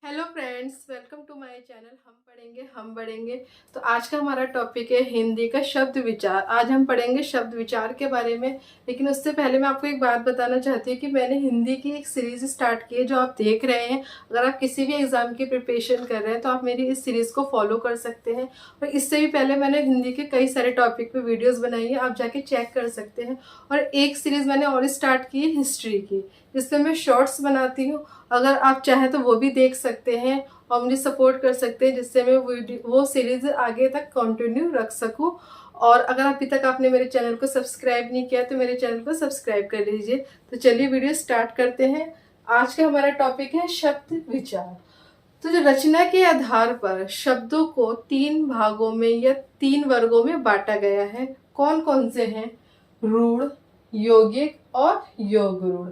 Hello friends, welcome to my channel. हम बढ़ेंगे। तो आज का हमारा टॉपिक है हिंदी का शब्द विचार। आज हम पढ़ेंगे शब्द विचार के बारे में। लेकिन उससे पहले मैं आपको एक बात बताना चाहती हूँ कि मैंने हिंदी की एक सीरीज स्टार्ट की है जो आप देख रहे हैं। अगर आप किसी भी एग्जाम की प्रिपरेशन कर रहे हैं तो आप मेरी इस सीरीज को फॉलो कर सकते हैं। और इससे भी पहले मैंने हिंदी के कई सारे टॉपिक पे वीडियोज बनाई है, आप जाके चेक कर सकते हैं। और एक सीरीज मैंने और स्टार्ट की है हिस्ट्री की, जिसमें मैं शॉर्ट्स बनाती हूँ। अगर आप चाहें तो वो भी देख सकते हैं और मुझे सपोर्ट कर सकते हैं, जिससे मैं वो सीरीज आगे तक कंटिन्यू रख सकूं। और अगर अभी तक आपने मेरे चैनल को सब्सक्राइब नहीं किया तो मेरे चैनल को सब्सक्राइब कर लीजिए। तो चलिए वीडियो स्टार्ट करते हैं। आज का हमारा टॉपिक है शब्द विचार। तो जो रचना के आधार पर शब्दों को 3 भागों में या 3 वर्गों में बांटा गया है। कौन कौन से हैं? रूढ़, यौगिक और योग रूढ़।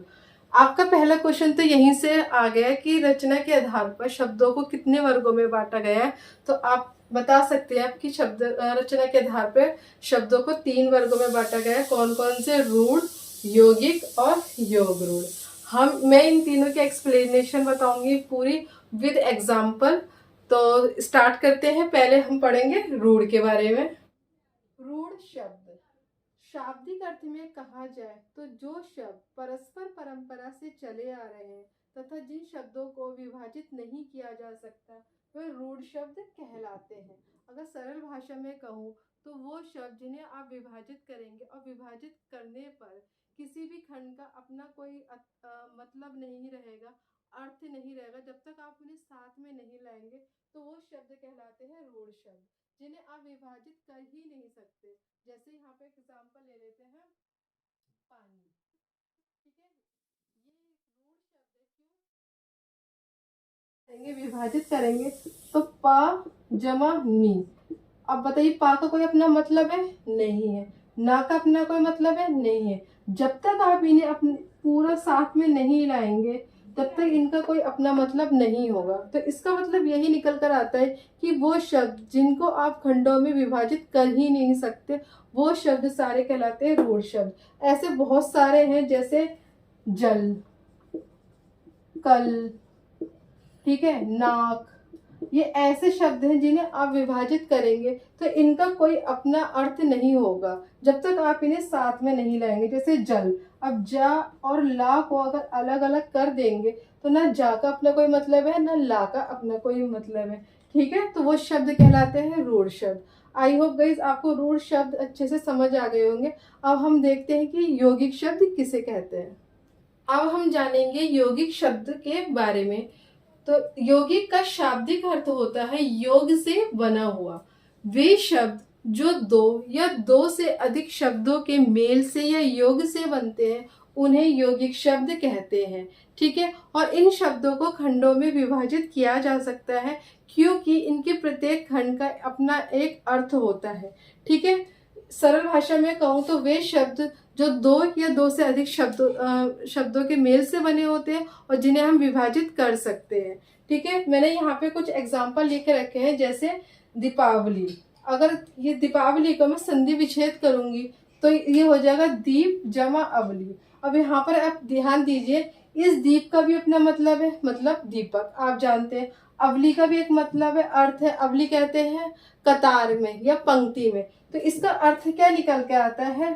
आपका पहला क्वेश्चन तो यहीं से आ गया कि रचना के आधार पर शब्दों को कितने वर्गों में बांटा गया है। तो आप बता सकते हैं कि शब्द रचना के आधार पर शब्दों को 3 वर्गों में बांटा गया है। कौन कौन से? रूढ़, यौगिक और योग रूढ़। मैं इन तीनों की एक्सप्लेनेशन बताऊंगी पूरी विद एग्जाम्पल। तो स्टार्ट करते हैं। पहले हम पढ़ेंगे रूढ़ के बारे में। रूढ़ शब्द शाब्दिक अर्थ में कहा जाए तो जो शब्द परस्पर परंपरा से चले आ रहे हैं तथा जिन शब्दों को विभाजित नहीं किया जा सकता वे रूढ़ शब्द कहलाते हैं। अगर सरल भाषा में कहूँ तो वो शब्द जिन्हें आप विभाजित करेंगे और विभाजित करने पर किसी भी खंड का अपना कोई मतलब नहीं रहेगा, अर्थ नहीं रहेगा, जब तक आप उन्हें साथ में नहीं लाएंगे तो वो शब्द कहलाते हैं रूढ़ शब्द, जिन्हें आप विभाजित कर ही नहीं सकते। जैसे यहाँ पे एग्जाम्पल ले लेते हैं, पानी। ठीक है, ये रूढ़ शब्द है। क्यों विभाजित करेंगे? तो पा जमा नी। अब बताइए, पा का कोई अपना मतलब है? नहीं है। ना का अपना कोई मतलब है? नहीं है। जब तक आप इन्हें अपने पूरा साथ में नहीं लाएंगे तब तक इनका कोई अपना मतलब नहीं होगा। तो इसका मतलब यही निकल कर आता है कि वो शब्द जिनको आप खंडों में विभाजित कर ही नहीं सकते वो शब्द सारे कहलाते हैं रूढ़ शब्द। ऐसे बहुत सारे हैं, जैसे जल, कल, ठीक है, नाक। ये ऐसे शब्द हैं जिन्हें आप विभाजित करेंगे तो इनका कोई अपना अर्थ नहीं होगा जब तक आप इन्हें साथ में नहीं लाएंगे। जैसे जल, अब जा और ला को अगर अलग अलग कर देंगे तो ना जा का अपना कोई मतलब है ना ला का अपना कोई मतलब है। ठीक है, तो वो शब्द कहलाते हैं रूढ़ शब्द। आई होप गाइस आपको रूढ़ शब्द अच्छे से समझ आ गए होंगे। अब हम देखते हैं कि यौगिक शब्द किसे कहते हैं। अब हम जानेंगे यौगिक शब्द के बारे में। तो यौगिक का शाब्दिक अर्थ होता है योग से बना हुआ। वे शब्द जो दो या दो से अधिक शब्दों के मेल से या योग से बनते हैं उन्हें यौगिक शब्द कहते हैं। ठीक है, और इन शब्दों को खंडों में विभाजित किया जा सकता है क्योंकि इनके प्रत्येक खंड का अपना एक अर्थ होता है। ठीक है, सरल भाषा में कहूँ तो वे शब्द जो दो या दो से अधिक शब्दों के मेल से बने होते हैं और जिन्हें हम विभाजित कर सकते हैं। ठीक है, मैंने यहाँ पे कुछ एग्जाम्पल लिख रखे हैं, जैसे दीपावली। अगर ये दीपावली को मैं संधि विच्छेद करूंगी तो ये हो जाएगा दीप जमा अवली। अब यहाँ पर आप ध्यान दीजिए, इस दीप का भी अपना मतलब है, मतलब दीपक आप जानते हैं। अवली का भी एक मतलब है, अर्थ है। अवली कहते हैं कतार में या पंक्ति में। तो इसका अर्थ क्या निकल के आता है?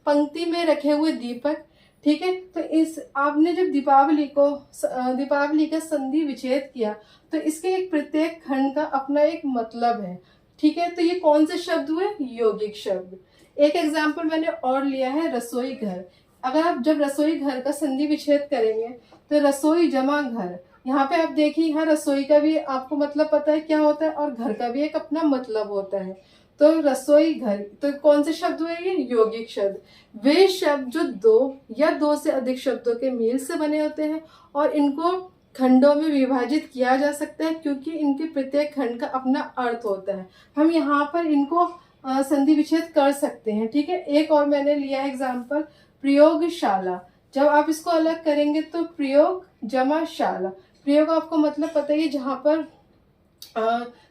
पंक्ति में रखे हुए दीपक। ठीक है, तो इस आपने जब दीपावली का संधि विच्छेद किया तो इसके एक प्रत्येक खंड का अपना एक मतलब है। ठीक है, तो ये कौन से शब्द हुए? यौगिक शब्द। एक एग्जाम्पल मैंने और लिया है, रसोई घर। अगर आप जब रसोई घर का संधि विच्छेद करेंगे तो रसोई जमा घर। यहाँ पे आप देखिए, यहाँ रसोई का भी आपको मतलब पता है क्या होता है और घर का भी एक अपना मतलब होता है। तो रसोई घर, तो कौन से शब्द हुए? ये यौगिक शब्द। वे शब्द जो दो या दो से अधिक शब्दों के मेल से बने होते हैं और इनको खंडों में विभाजित किया जा सकता है क्योंकि इनके प्रत्येक खंड का अपना अर्थ होता है। हम यहाँ पर इनको संधि विच्छेद कर सकते हैं। ठीक है, एक और मैंने लिया है एग्जाम्पल, प्रयोगशाला। जब आप इसको अलग करेंगे तो प्रयोग जमा शाला। प्रयोग आपको मतलब पता ही, जहाँ पर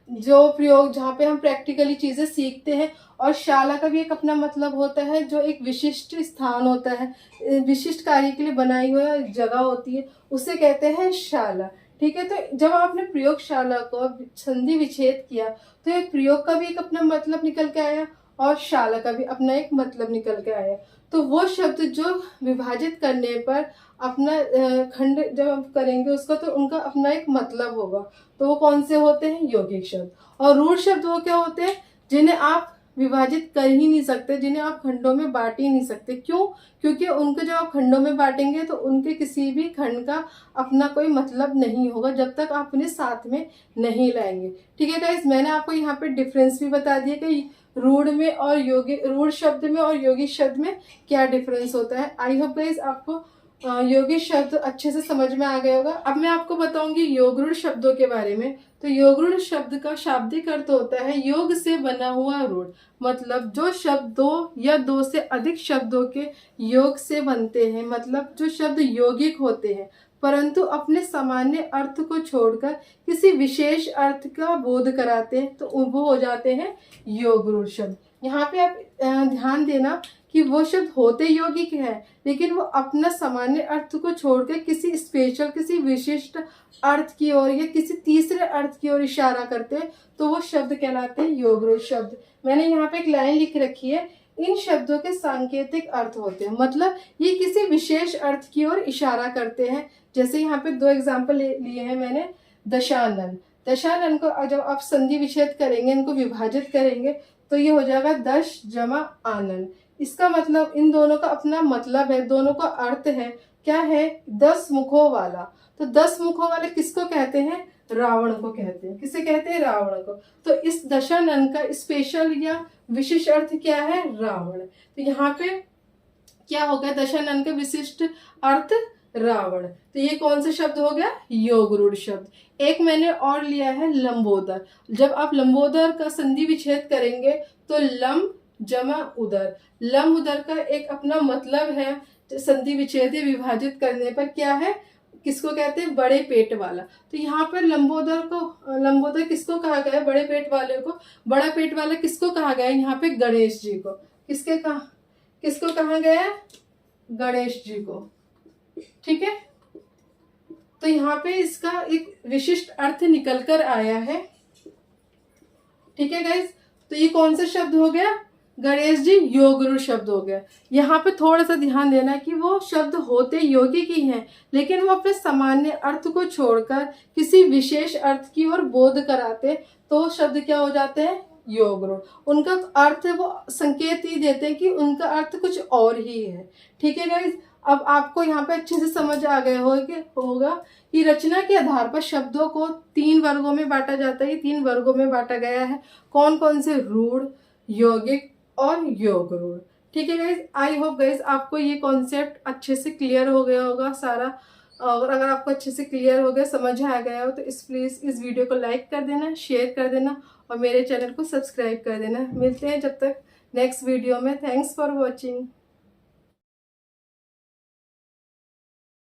जो प्रयोग, जहाँ पे हम प्रैक्टिकली चीजें सीखते हैं। और शाला का भी एक अपना मतलब होता है, जो एक विशिष्ट स्थान होता है, विशिष्ट कार्य के लिए बनाई हुई जगह होती है, उसे कहते हैं शाला। ठीक है। तो जब आपने प्रयोगशाला को संधि विच्छेद किया तो एक प्रयोग का भी एक अपना मतलब निकल के आया और शाला का भी अपना एक मतलब निकल के आया। तो वो शब्द जो विभाजित करने पर अपना खंड जब हम करेंगे उसका, तो उनका अपना एक मतलब होगा। तो वो कौन से होते हैं? यौगिक शब्द। और रूढ़ शब्द वो क्या होते हैं? जिन्हें आप विभाजित कर ही नहीं सकते, जिन्हें आप खंडों में बांट ही नहीं सकते। क्यों? क्योंकि उनको जब आप खंडों में बांटेंगे तो उनके किसी भी खंड का अपना कोई मतलब नहीं होगा जब तक आप उन्हें साथ में नहीं लाएंगे। ठीक है गाइस, मैंने आपको यहाँ पे डिफरेंस भी बता दिया कि रूढ़ में और योगिक, रूढ़ शब्द में और यौगिक शब्द में क्या डिफरेंस होता है। आई होप गाइस आपको यौगिक शब्द अच्छे से समझ में आ गया होगा। अब मैं आपको बताऊंगी योगरूढ़ शब्दों के बारे में। तो योगरूढ़ शब्द का शाब्दिक अर्थ होता है योग से बना हुआ रूढ़। मतलब जो शब्द दो या दो से अधिक शब्दों के योग से बनते हैं, मतलब जो शब्द यौगिक होते हैं परंतु अपने सामान्य अर्थ को छोड़कर किसी विशेष अर्थ का बोध कराते हैं, तो वो हो जाते हैं योगरूढ़ शब्द। यहाँ पे आप ध्यान देना कि वो शब्द होते यौगिक है लेकिन वो अपना सामान्य अर्थ को छोड़कर किसी स्पेशल, किसी विशिष्ट अर्थ की ओर या किसी तीसरे अर्थ की ओर इशारा करते हैं, तो वो शब्द कहलाते हैं योगरूढ़ शब्द। मैंने यहाँ पे एक लाइन लिख रखी है, इन शब्दों के सांकेतिक अर्थ होते हैं, मतलब ये किसी विशेष अर्थ की ओर इशारा करते हैं। जैसे यहाँ पे दो एग्जाम्पल लिए हैं मैंने। दशानन, दशानन को जब आप संधि विच्छेद करेंगे, इनको विभाजित करेंगे तो ये हो जाएगा दश जमा आनन। इसका मतलब, इन दोनों का अपना मतलब है, दोनों का अर्थ है क्या है? 10 मुखों वाला। तो 10 मुखों वाले किसको कहते हैं? रावण को कहते हैं। किसे कहते हैं? रावण को। तो इस दशानन का स्पेशल या विशिष्ट अर्थ क्या है? रावण। तो यहाँ पे क्या हो गया? दशानन का विशिष्ट अर्थ रावण। तो ये कौन सा शब्द हो गया? योगरूढ़ शब्द। एक मैंने और लिया है लंबोदर। जब आप लंबोदर का संधि विच्छेद करेंगे तो लम जमा उदर, लम उदर का एक अपना मतलब है। संधि विच्छेद विभाजित करने पर क्या है? किसको कहते हैं? बड़े पेट वाला। तो यहाँ पर लंबोदर को, लंबोदर किसको कहा गया है? बड़े पेट वाले को। बड़ा पेट वाला किसको कहा गया है? यहाँ पे गणेश जी को। किसको कहा गया है? गणेश जी को। ठीक है, तो यहाँ पे इसका एक विशिष्ट अर्थ निकल कर आया है। ठीक है गाइस, तो ये कौन सा शब्द हो गया? गणेश जी योगरूढ़ शब्द हो गया। यहाँ पे थोड़ा सा ध्यान देना कि वो शब्द होते यौगिक ही हैं लेकिन वो अपने सामान्य अर्थ को छोड़कर किसी विशेष अर्थ की ओर बोध कराते, तो शब्द क्या हो जाते हैं? योगरूढ़। उनका अर्थ वो संकेत ही देते हैं कि उनका अर्थ कुछ और ही है। ठीक है गाइस, अब आपको यहाँ पे अच्छे से समझ आ गया होगा कि रचना के आधार पर शब्दों को 3 वर्गों में बांटा जाता है। 3 वर्गों में बांटा गया है। कौन कौन से? रूढ़, यौगिक और योगरूढ़। ठीक है गाइस, आई होप गाइस आपको ये कॉन्सेप्ट अच्छे से क्लियर हो गया होगा सारा। और अगर आपको अच्छे से क्लियर हो गया, समझ आ गया हो, तो प्लीज़ इस वीडियो को लाइक कर देना, शेयर कर देना और मेरे चैनल को सब्सक्राइब कर देना। मिलते हैं जब तक नेक्स्ट वीडियो में। Thanks for watching.